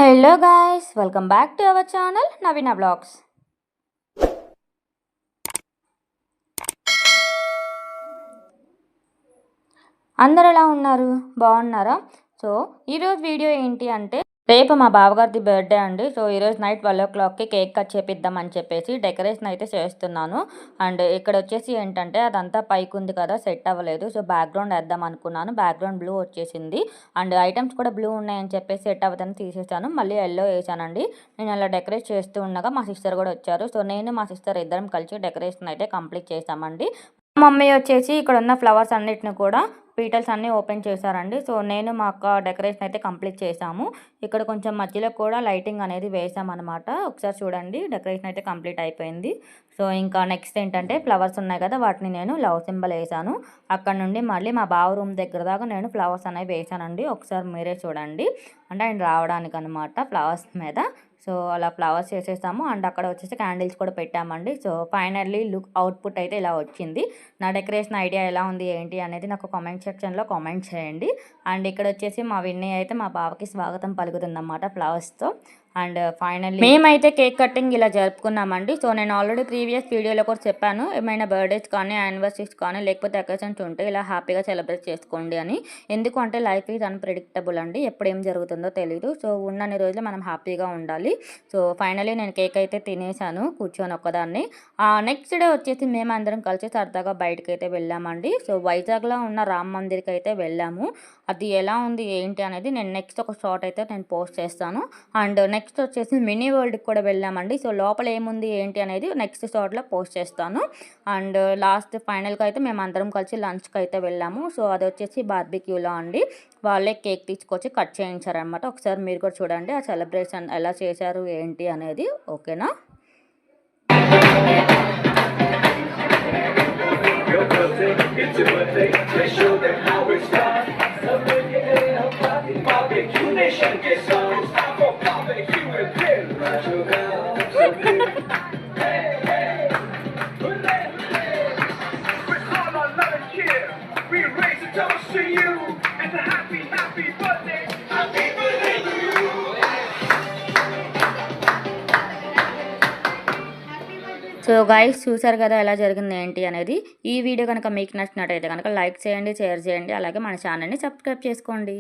Hello guys, welcome back to our channel Naveena blogs. అందరు ఎలా ఉన్నారు? బాగున్నారా? సో ఈరోజు వీడియో ఏంటి అంటే, రేపు మా బావగారిది బర్త్డే అండి. సో ఈరోజు నైట్ 12 o'clockకి కేక్ కట్ చేపిద్దామని చెప్పేసి డెకరేషన్ అయితే చేస్తున్నాను. అండ్ ఇక్కడ వచ్చేసి ఏంటంటే అదంతా పైకి ఉంది కదా, సెట్ అవ్వలేదు. సో బ్యాక్గ్రౌండ్ వేద్దాం అనుకున్నాను, బ్యాక్గ్రౌండ్ బ్లూ వచ్చేసింది. అండ్ ఐటమ్స్ కూడా బ్లూ ఉన్నాయని చెప్పేసి సెట్ అవ్వదని తీసేసాను, మళ్ళీ ఎల్లో వేసానండి. నేను అలా డెకరేట్ చేస్తూ ఉండగా మా సిస్టర్ కూడా వచ్చారు. సో నేను మా సిస్టర్ ఇద్దరం కలిసి డెకరేషన్ అయితే కంప్లీట్ చేసామండి. మమ్మీ వచ్చేసి ఇక్కడ ఉన్న ఫ్లవర్స్ అన్నిటిని కూడా పీటల్స్ అన్నీ ఓపెన్ చేశారండి. సో నేను మా అక్క డెకరేషన్ అయితే కంప్లీట్ చేసాము. ఇక్కడ కొంచెం మధ్యలో కూడా లైటింగ్ అనేది వేసామన్నమాట. ఒకసారి చూడండి, డెకరేషన్ అయితే కంప్లీట్ అయిపోయింది. సో ఇంకా నెక్స్ట్ ఏంటంటే ఫ్లవర్స్ ఉన్నాయి కదా, వాటిని నేను లవ్ సింబల్ వేసాను. అక్కడ నుండి మళ్ళీ మా బావ రూమ్ దగ్గర దాకా నేను ఫ్లవర్స్ అనేవి వేసానండి. ఒకసారి మీరే చూడండి, అంటే ఆయన రావడానికి అనమాట ఫ్లవర్స్ మీద. సో అలా ఫ్లవర్స్ చేసేసాము. అండ్ అక్కడ వచ్చేసి క్యాండిల్స్ కూడా పెట్టామండి. సో ఫైనల్లీ లుక్ అవుట్పుట్ అయితే ఇలా వచ్చింది. నా డెకరేషన్ ఐడియా ఎలా ఉంది ఏంటి అనేది నాకు కామెంట్ సెక్షన్లో కామెంట్ చేయండి. అండ్ ఇక్కడ వచ్చేసి మా విన్నీ అయితే మా బావకి స్వాగతం పలుకుతుందన్నమాట ఫ్లవర్స్తో. అండ్ ఫైనల్లీ మేమైతే కేక్ కటింగ్ ఇలా జరుపుకున్నామండి. సో నేను ఆల్రెడీ ప్రీవియస్ వీడియోలో కూడా చెప్పాను, ఏమైనా బర్త్డేస్ కానీ యానివర్సరీస్ కానీ లేకపోతే అకేషన్స్ ఉంటే ఇలా హ్యాపీగా సెలబ్రేట్ చేసుకోండి అని. ఎందుకు అంటే లైఫ్ ఈజ్ అన్ప్రెడిక్టబుల్ అండి, ఎప్పుడు ఏం జరుగుతుందో తెలీదు. సో ఉన్నన్ని రోజులు మనం హ్యాపీగా ఉండాలి. సో ఫైనల్లీ నేను కేక్ అయితే తినేసాను కూర్చొని ఒక్కదాన్ని. నెక్స్ట్ డే వచ్చేసి మేమందరం కలిసి సరదాగా బయటకు అయితే వెళ్ళామండి. సో వైజాగ్లో ఉన్న రామ్ మందిర్కి అయితే వెళ్ళాము. అది ఎలా ఉంది ఏంటి అనేది నేను నెక్స్ట్ ఒక షార్ట్ అయితే నేను పోస్ట్ చేస్తాను. అండ్ నెక్స్ట్ వచ్చేసి మినీ వరల్డ్కి కూడా వెళ్ళామండి. సో లోపల ఏముంది ఏంటి అనేది నెక్స్ట్ షార్ట్లో పోస్ట్ చేస్తాను. అండ్ లాస్ట్ ఫైనల్గా అయితే మేము అందరం కలిసి లంచ్కి అయితే వెళ్ళాము. సో అది వచ్చేసి బార్బిక్యూలో అండి, వాళ్ళే కేక్ తీసుకొచ్చి కట్ చేయించారనమాట. ఒకసారి మీరు కూడా చూడండి ఆ సెలబ్రేషన్ ఎలా చేశారు ఏంటి అనేది. ఓకేనా? We raise a toast to you and a happy, happy birthday. Happy birthday to you. So guys, చూసారు కదా ఎలా జరిగింది ఏంటి అనేది. ఈ వీడియో కనుక మీకు నచ్చినట్టయితే కనుక లైక్ చేయండి, షేర్ చేయండి, అలాగే మన ఛానల్ని సబ్స్క్రైబ్ చేసుకోండి.